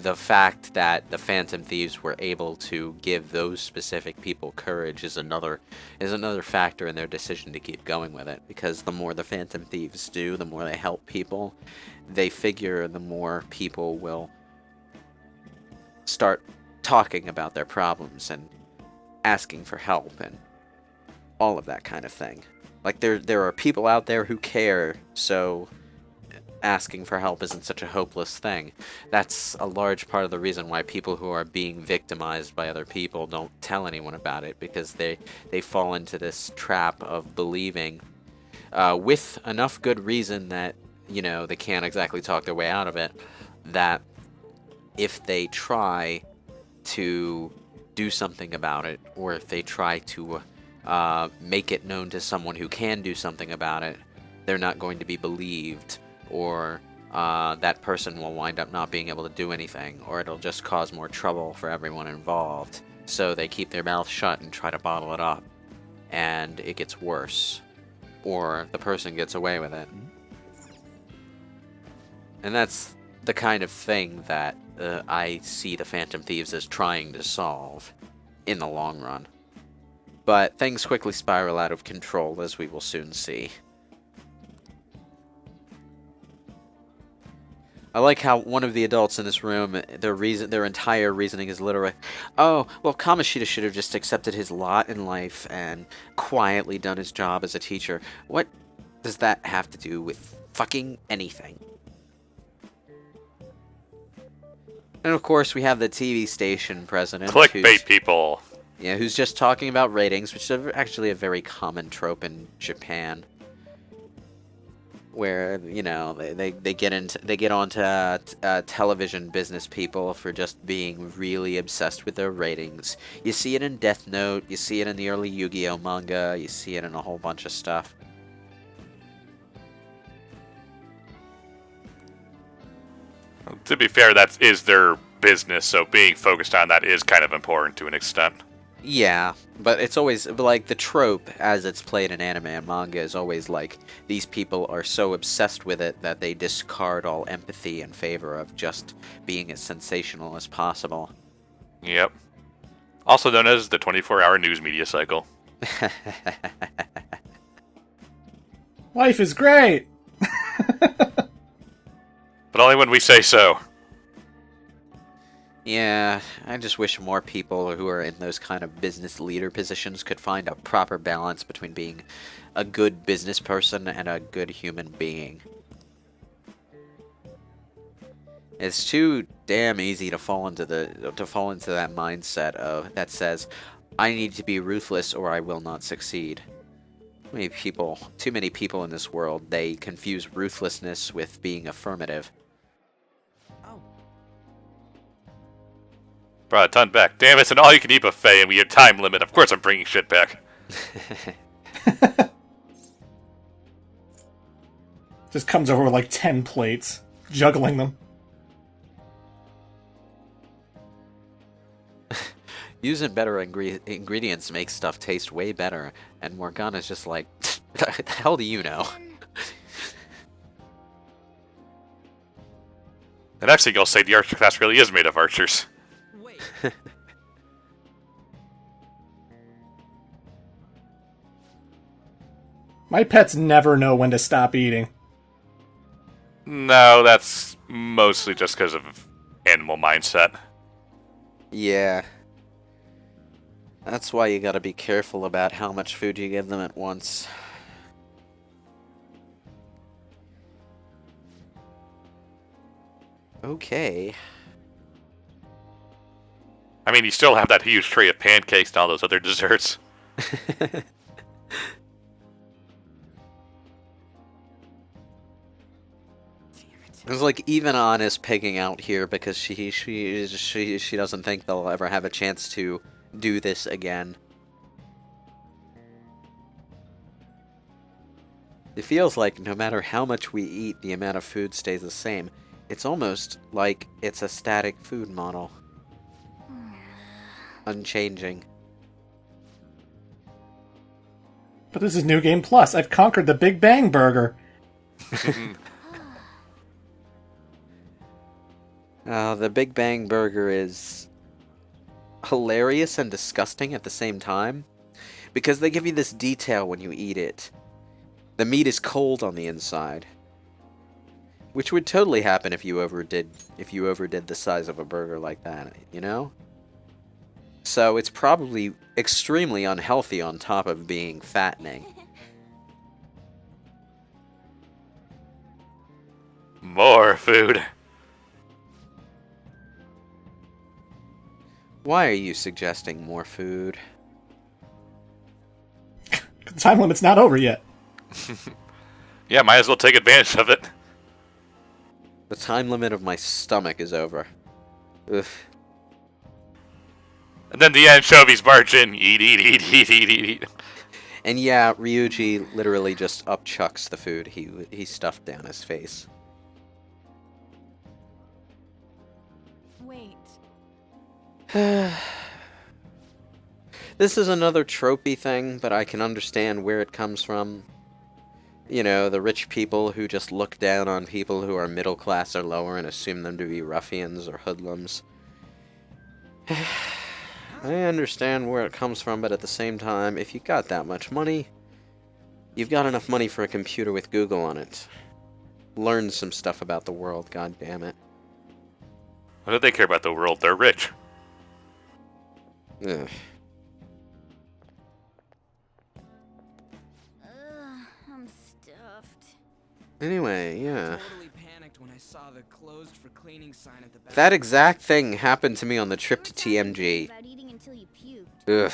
the fact that the Phantom Thieves were able to give those specific people courage is another factor in their decision to keep going with it, because the more the Phantom Thieves do, the more they help people, they figure the more people will start talking about their problems and asking for help and all of that kind of thing. Like, there are people out there who care, so asking for help isn't such a hopeless thing. That's a large part of the reason why people who are being victimized by other people don't tell anyone about it, because they fall into this trap of believing, with enough good reason that, you know, they can't exactly talk their way out of it, that if they try to do something about it, or if they try to make it known to someone who can do something about it, they're not going to be believed, or that person will wind up not being able to do anything, or it'll just cause more trouble for everyone involved. So they keep their mouth shut and try to bottle it up, and it gets worse, or the person gets away with it. And that's the kind of thing that I see the Phantom Thieves as trying to solve in the long run. But things quickly spiral out of control, as we will soon see. I like how one of the adults in this room, their entire reasoning is literally, oh, well, Kamoshida should have just accepted his lot in life and quietly done his job as a teacher. What does that have to do with fucking anything? And of course, we have the TV station president. Clickbait people. Yeah, who's just talking about ratings, which is actually a very common trope in Japan, where, you know, they get onto television business people for just being really obsessed with their ratings. You see it in Death Note, you see it in the early Yu-Gi-Oh manga, you see it in a whole bunch of stuff. To be fair, that is their business, so being focused on that is kind of important to an extent. Yeah, but it's always, like, the trope as it's played in anime and manga is always like, these people are so obsessed with it that they discard all empathy in favor of just being as sensational as possible. Yep. Also known as the 24-hour news media cycle. Life is great! But only when we say so. Yeah, I just wish more people who are in those kind of business leader positions could find a proper balance between being a good business person and a good human being. It's too damn easy to fall into that mindset that says, I need to be ruthless or I will not succeed. Too many people in this world, they confuse ruthlessness with being affirmative. Brought a ton back. Damn, it's an all-you-can-eat buffet and we have time limit. Of course I'm bringing shit back. Just comes over with like 10 plates, juggling them. Using better ingredients makes stuff taste way better, and Morgana's just like, the hell do you know? The next thing I'll say, the archer class really is made of archers. Wait. My pets never know when to stop eating. No, that's mostly just because of animal mindset. Yeah. That's why you gotta be careful about how much food you give them at once. Okay. I mean, you still have that huge tray of pancakes and all those other desserts. It's like even An is pigging out here because she doesn't think they'll ever have a chance to do this again. It feels like no matter how much we eat, the amount of food stays the same. It's almost like it's a static food model. Unchanging. But this is New Game Plus. I've conquered the Big Bang Burger. The Big Bang Burger is hilarious and disgusting at the same time, because they give you this detail when you eat it. The meat is cold on the inside, which would totally happen if you overdid the size of a burger like that, you know? So it's probably extremely unhealthy on top of being fattening. More food. Why are you suggesting more food? The time limit's not over yet. Yeah, might as well take advantage of it. The time limit of my stomach is over. Ugh. And then the anchovies barge in. Eat, eat, eat, eat, eat, eat, eat. And yeah, Ryuji literally just upchucks the food he stuffed down his face. Wait. This is another tropey thing, but I can understand where it comes from. You know, the rich people who just look down on people who are middle class or lower and assume them to be ruffians or hoodlums. I understand where it comes from, but at the same time, if you got that much money, you've got enough money for a computer with Google on it. Learn some stuff about the world, god damn it. What do they care about the world? They're rich. Ugh. I'm stuffed. Anyway, yeah. Totally panicked when I saw the closed for cleaning sign at the back. That exact thing happened to me on the trip to TMG. About eating until you puked. Ugh.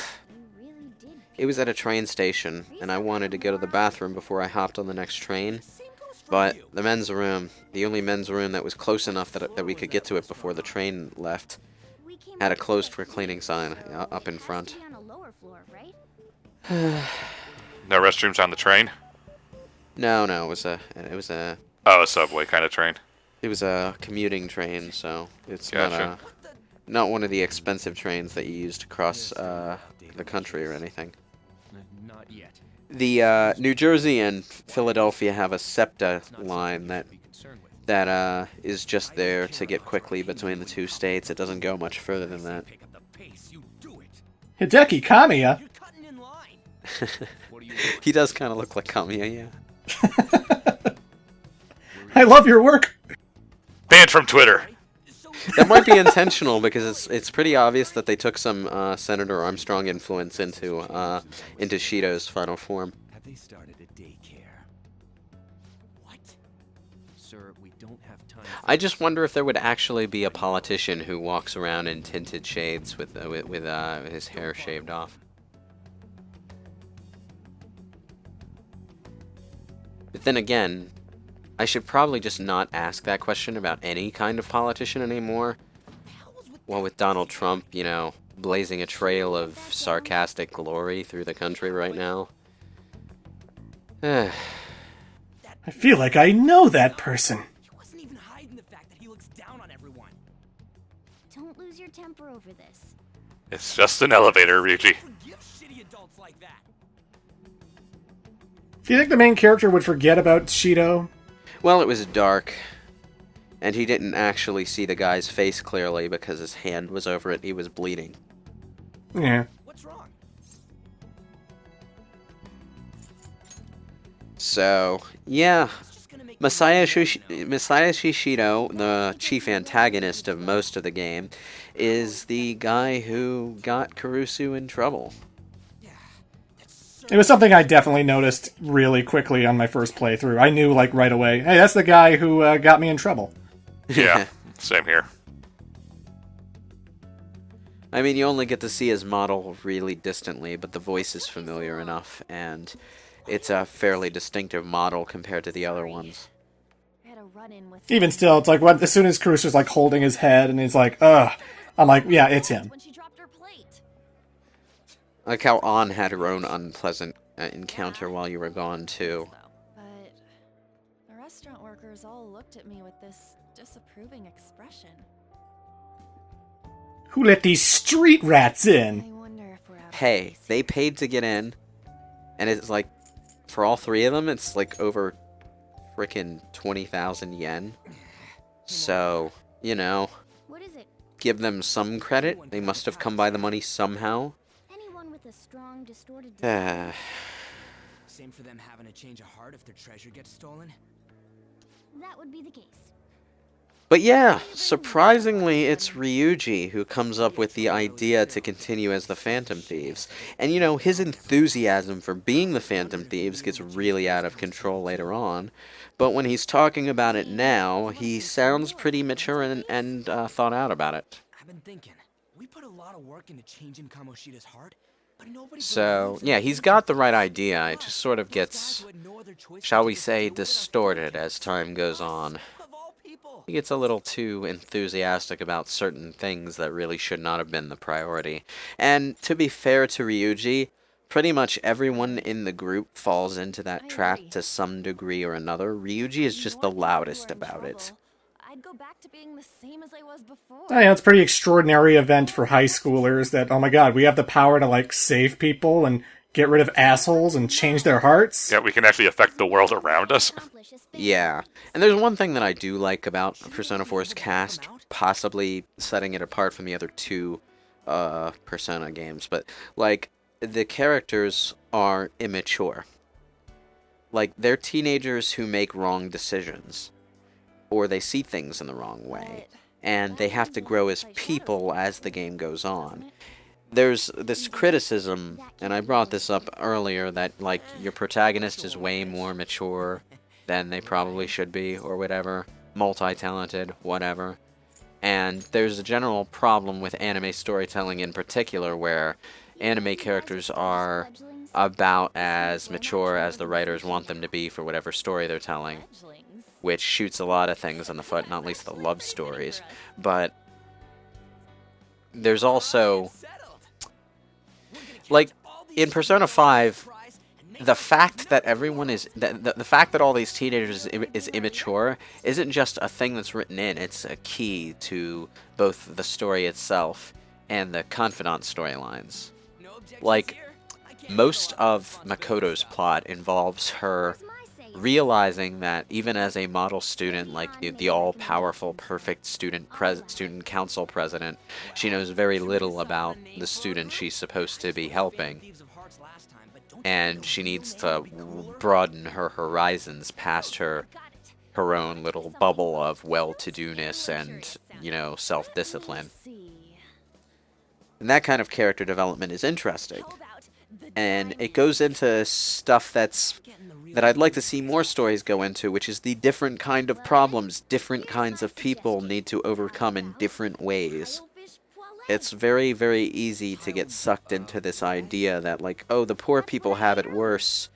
You really did. It was at a train station, and I wanted to go to the bathroom before I hopped on the next train. But the men's room, the only men's room that was close enough that we could get to it before the train left, had a closed for cleaning sign up in front. On a lower floor, right? No restrooms on the train? No, it was a Oh, a subway kind of train. commuting train, so it's Gotcha. not one of the expensive trains that you use to cross the country or anything. Not yet. The New Jersey and Philadelphia have a SEPTA line that is just there to get quickly between the two states. It doesn't go much further than that. Pick up the pace, you do it. Hideki Kamiya. You're cutting in line. What are you doing? He does kind of look like Kamiya, yeah. I love your work. Banned from Twitter. That might be intentional because it's pretty obvious that they took some Senator Armstrong influence into Shido's final form. Have they started a daycare? What? Sir, we don't have time. I just wonder if there would actually be a politician who walks around in tinted shades with his hair shaved off. But then again, I should probably just not ask that question about any kind of politician anymore. Well, with Donald Trump, you know, blazing a trail of sarcastic glory through the country right now. I feel like I know that person. He wasn't even hiding the fact that he looks down on everyone. Don't lose your temper over this. It's just an elevator, Ryuji. Forgive shitty adults like that. Do you think the main character would forget about Shido? Well, it was dark, and he didn't actually see the guy's face clearly because his hand was over it. He was bleeding. Yeah. What's wrong? So, yeah. Masaya Shishido, the chief antagonist of most of the game, is the guy who got Kurusu in trouble. It was something I definitely noticed really quickly on my first playthrough. I knew, like, right away, hey, that's the guy who got me in trouble. Yeah. Same here. I mean, you only get to see his model really distantly, but the voice is familiar enough, and it's a fairly distinctive model compared to the other ones. I had a run-in with Even still, it's like as soon as Kurusu's like holding his head and he's like, ugh, I'm like, yeah, it's him. when she dropped her plate. Like how An had her own unpleasant encounter while you were gone, too. But the restaurant workers all looked at me with this disapproving expression. Who let these street rats in? I wonder if we're out. Hey, they paid to get in, and it's like, for all three of them, it's like over frickin' 20,000 yen. So, you know, What is it? give them some credit. They must have come by the money somehow. Anyone with a strong, distorted Uh, Same for them having to change a heart if their treasure gets stolen. that would be the case. But yeah, surprisingly, it's Ryuji who comes up with the idea to continue as the Phantom Thieves. And you know, his enthusiasm for being the Phantom Thieves gets really out of control later on. But when he's talking about it now, he sounds pretty mature and thought out about it. I've been thinking, we put a lot of work into changing Kamoshida's heart, but nobody So, believes in yeah, it. he's got the right idea. It just sort of Those guys gets, who had no other choice shall but we to say, do whatever distorted felt as time goes on. Of all people. He gets a little too enthusiastic about certain things that really should not have been the priority. And to be fair to Ryuji, pretty much everyone in the group falls into that trap to some degree or another. Ryuji is just the loudest about it. I'd go back to being the same as I was before. Oh, yeah, it's a pretty extraordinary event for high schoolers that, oh my god, we have the power to, like, save people and get rid of assholes and change their hearts. Yeah, we can actually affect the world around us. Yeah, and there's one thing that I do like about Persona 4's cast, possibly setting it apart from the other two Persona games, but, like, the characters are immature. Like, they're teenagers who make wrong decisions, or they see things in the wrong way, and they have to grow as people as the game goes on. There's this criticism, and I brought this up earlier, that, like, your protagonist is way more mature than they probably should be, or whatever, multi-talented, whatever. And there's a general problem with anime storytelling in particular, where anime characters are about as mature as the writers want them to be for whatever story they're telling, which shoots a lot of things in the foot, not least the love stories. But there's also, like, in Persona 5, the fact that everyone is the fact that all these teenagers is immature isn't just a thing that's written in. It's a key to both the story itself and the confidant storylines. Like, most of Makoto's plot involves her realizing that even as a model student, like the all-powerful, perfect student council president, she knows very little about the student she's supposed to be helping. And she needs to broaden her horizons past her own little bubble of well-to-do-ness and, you know, self-discipline. And that kind of character development is interesting. And it goes into stuff that I'd like to see more stories go into, which is the different kind of problems different kinds of people need to overcome in different ways. It's very, very easy to get sucked into this idea that, like, oh, the poor people have it worse,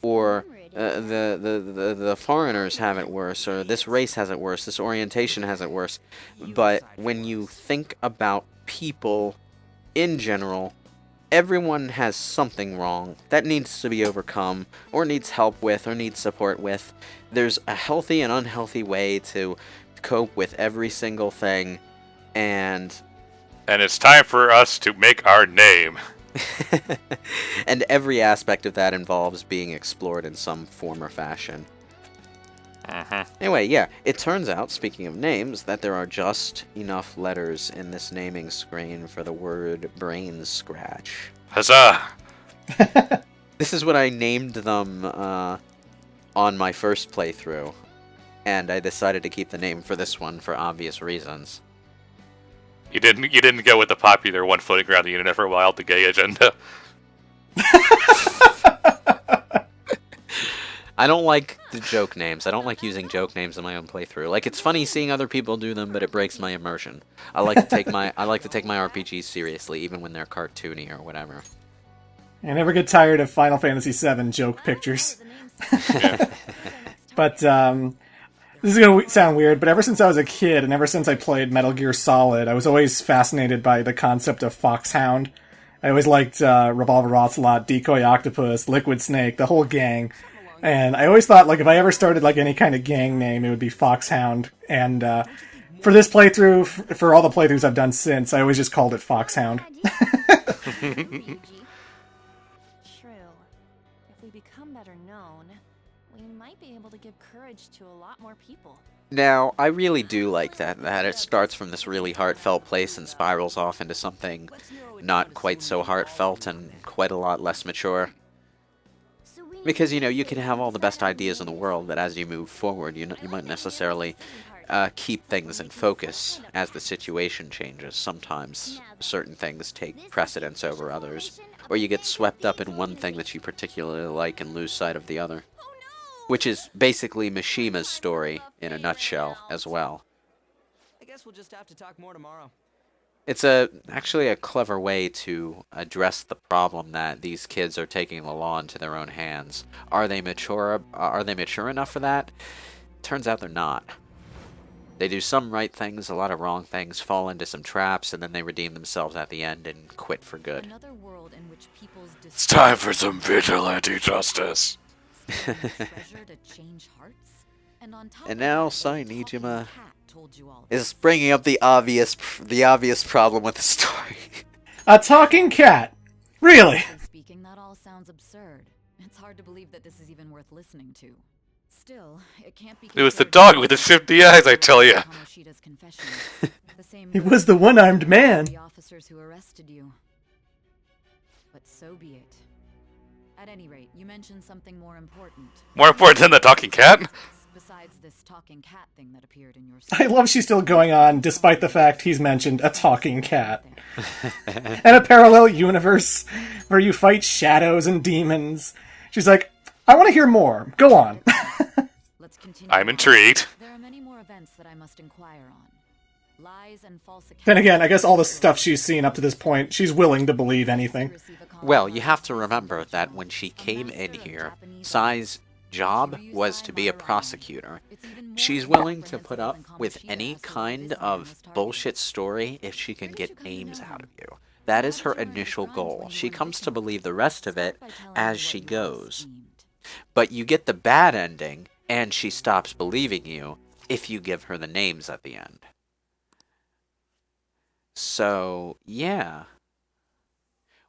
or the foreigners have it worse, or this race has it worse, this orientation has it worse. But when you think about people in general, everyone has something wrong that needs to be overcome, or needs help with, or needs support with. There's a healthy and unhealthy way to cope with every single thing, and it's time for us to make our name. and every aspect of that involves being explored in some form or fashion. Anyway, yeah, it turns out, speaking of names, that there are just enough letters in this naming screen for the word BrainScratch. Huzzah! This is what I named them on my first playthrough, and I decided to keep the name for this one for obvious reasons. You didn't go with the popular one floating around the internet for a while, the gay agenda. I don't like the joke names. I don't like using joke names in my own playthrough. Like, it's funny seeing other people do them, but it breaks my immersion. I like to take my RPGs seriously, even when they're cartoony or whatever. I never get tired of Final Fantasy VII joke pictures. But this is going to sound weird, but ever since I was a kid, and ever since I played Metal Gear Solid, I was always fascinated by the concept of Foxhound. I always liked Revolver Ocelot, Decoy Octopus, Liquid Snake, the whole gang. And I always thought, like, if I ever started, like, any kind of gang name, it would be Foxhound. And for this playthrough, for all the playthroughs I've done since, I always just called it Foxhound. True. If we become better known, we might be able to give courage to a lot more people. Now, I really do like that it starts from this really heartfelt place and spirals off into something not quite so heartfelt and quite a lot less mature. Because, you know, you can have all the best ideas in the world, but as you move forward, you might necessarily keep things in focus as the situation changes. Sometimes certain things take precedence over others, or you get swept up in one thing that you particularly like and lose sight of the other. Which is basically Mishima's story in a nutshell as well. I guess we'll just have to talk more tomorrow. It's actually a clever way to address the problem that these kids are taking the law into their own hands. Are they mature enough for that? Turns out they're not. They do some right things, a lot of wrong things, fall into some traps, and then they redeem themselves at the end and quit for good. Another world in which people's It's time for some vigilante justice. treasure to change hearts. And on top And of now that, Sai a talking Nijima cat told you all is this. bringing up the obvious problem with the story. A talking cat? Really? Frankly speaking, that all sounds absurd. It's hard to believe that this is even worth listening to. Still, it can't be. It was the considered dog with the shifty eyes, I tell ya. Kamoshida's confession. The same It goes was the for one-armed man. the officers who arrested you. But so be it. At any rate, you mentioned something more important. More important than the talking cat? Besides this talking cat thing that appeared in your I love she's still going on, despite the fact he's mentioned a talking cat. And a parallel universe where you fight shadows and demons. She's like, I want to hear more. Go on. Let's continue. I'm intrigued. There are many more events that I must inquire on. Lies and false accounts. Then again, I guess all the stuff she's seen up to this point, she's willing to believe anything. Well, you have to remember that when she came in here, Sai's job was to be a prosecutor. She's willing to put up with any kind of bullshit story if she can get names out of you. That is her initial goal. She comes to believe the rest of it as she goes. But you get the bad ending, and she stops believing you if you give her the names at the end. So, yeah.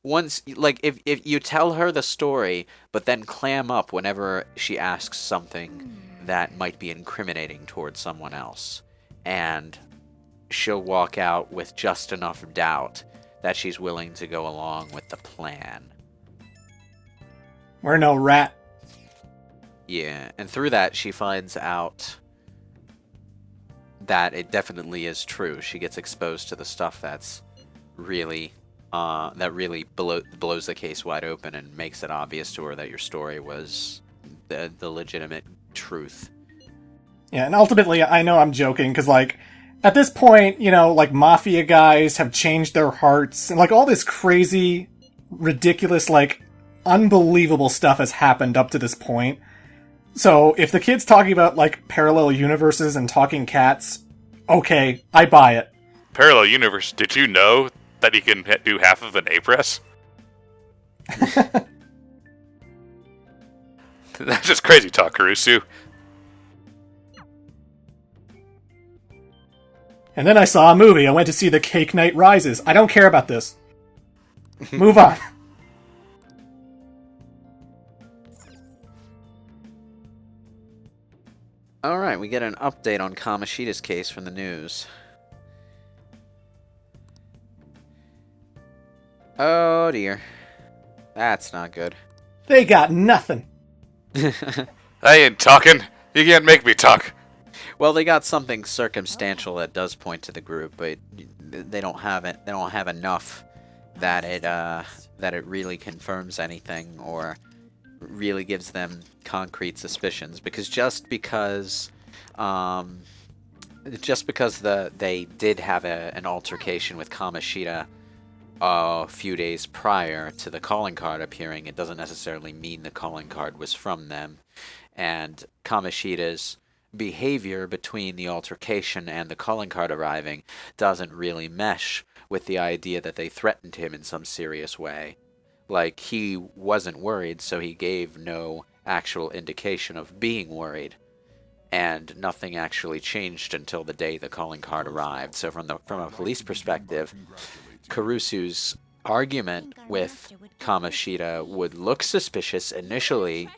Once, like, if you tell her the story, but then clam up whenever she asks something that might be incriminating towards someone else, and she'll walk out with just enough doubt that she's willing to go along with the plan. We're no rat. Yeah, and through that, she finds out that it definitely is true. She gets exposed to the stuff that's really blows the case wide open and makes it obvious to her that your story was the legitimate truth. Yeah, and ultimately, I know I'm joking, because, like, at this point, you know, like, mafia guys have changed their hearts, and, like, all this crazy, ridiculous, like, unbelievable stuff has happened up to this point. So, if the kid's talking about, like, parallel universes and talking cats, okay, I buy it. Parallel universe, did you know that he can do half of an A-press? That's just crazy talk, Kurusu. And then I saw a movie. I went to see The Cake Knight Rises. I don't care about this. Move on. Alright, we get an update on Kamoshida's case from the news. Oh dear. That's not good. They got nothing. I ain't talking. You can't make me talk. Well, they got something circumstantial that does point to the group, but they don't have it. They don't have enough that it really confirms anything or really gives them concrete suspicions, because just because they did have an altercation with Kamoshida a few days prior to the calling card appearing, it doesn't necessarily mean the calling card was from them. And Kamoshida's behavior between the altercation and the calling card arriving doesn't really mesh with the idea that they threatened him in some serious way. Like, he wasn't worried, so he gave no actual indication of being worried. And nothing actually changed until the day the calling card arrived. So from a police perspective, Kurusu's argument with Kamoshida would look suspicious initially,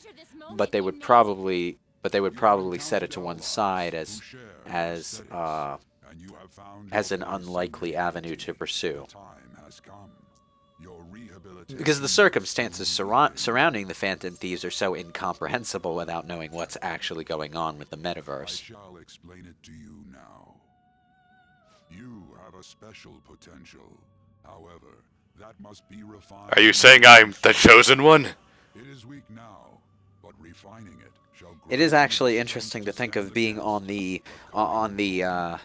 but they would probably set it to one side as an unlikely avenue to pursue. Because the circumstances surrounding the Phantom Thieves are so incomprehensible without knowing what's actually going on with the metaverse. I shall explain it to you now. You have a special potential. However, that must be refined. Are you saying I'm the chosen one? It is weak now, but refining it shall grow. It is actually interesting to think of being on the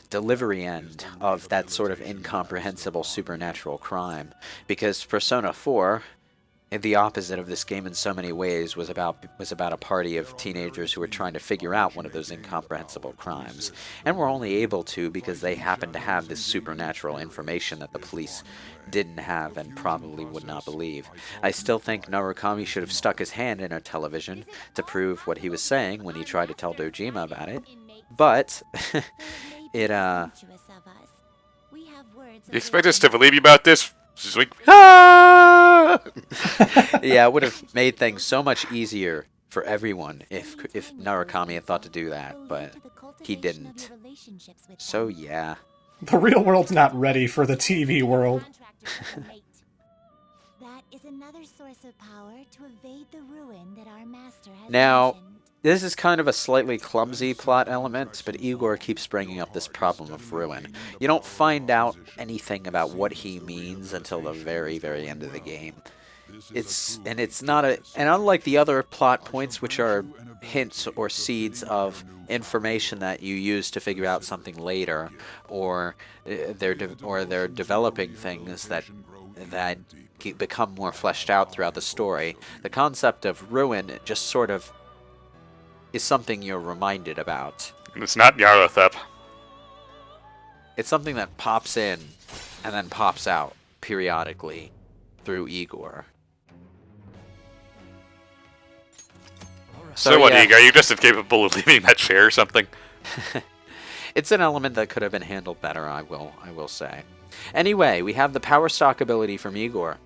delivery end of that sort of incomprehensible supernatural crime, because Persona 4, the opposite of this game in so many ways, was about a party of teenagers who were trying to figure out one of those incomprehensible crimes, and were only able to because they happened to have this supernatural information that the police didn't have and probably would not believe. I still think Narukami should have stuck his hand in her television to prove what he was saying when he tried to tell Dojima about it, but it You expect us to believe you about this? Ah! Yeah, it would have made things so much easier for everyone if Narukami had thought to do that, but he didn't. So yeah. The real world's not ready for the TV world. That is another source of power to evade the ruin that our master has Now, mentioned. this is kind of a slightly clumsy plot element, but Igor keeps bringing up this problem of ruin. You don't find out anything about what he means until the very, very end of the game. And unlike the other plot points, which are hints or seeds of information that you use to figure out something later, or they're developing things that become more fleshed out throughout the story, the concept of ruin just sort of is something you're reminded about. It's not Nyarlathotep. It's something that pops in and then pops out periodically through Igor. So what, yeah. Igor? Are you just incapable of leaving that chair or something? It's an element that could have been handled better, I will say. Anyway, we have the power stock ability from Igor.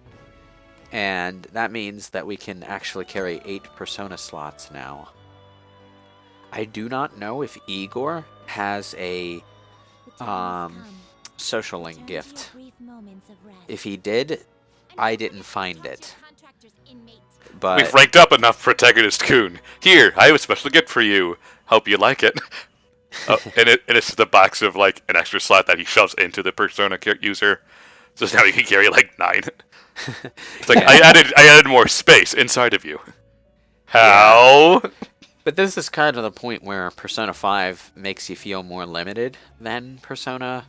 And that means that we can actually carry 8 persona slots now. I do not know if Igor has a social link gift. If he did, I didn't find it. But We've ranked up enough, Protagonist Kun. Here, I have a special gift for you. Hope you like it. Oh, and it's the box of like an extra slot that he shoves into the persona user. So now he can carry like 9. It's like I added more space inside of you. How? Yeah. But this is kind of the point where Persona 5 makes you feel more limited than Persona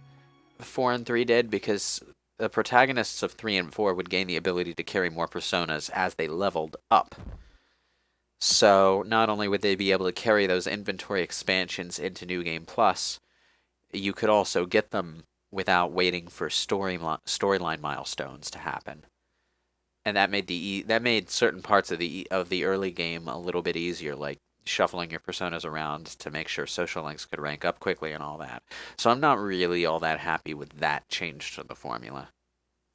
4 and 3 did, because the protagonists of 3 and 4 would gain the ability to carry more personas as they leveled up. So not only would they be able to carry those inventory expansions into New Game Plus, you could also get them without waiting for storyline milestones to happen. And that made certain parts of the early game a little bit easier, like shuffling your personas around to make sure social links could rank up quickly and all that. So I'm not really all that happy with that change to the formula.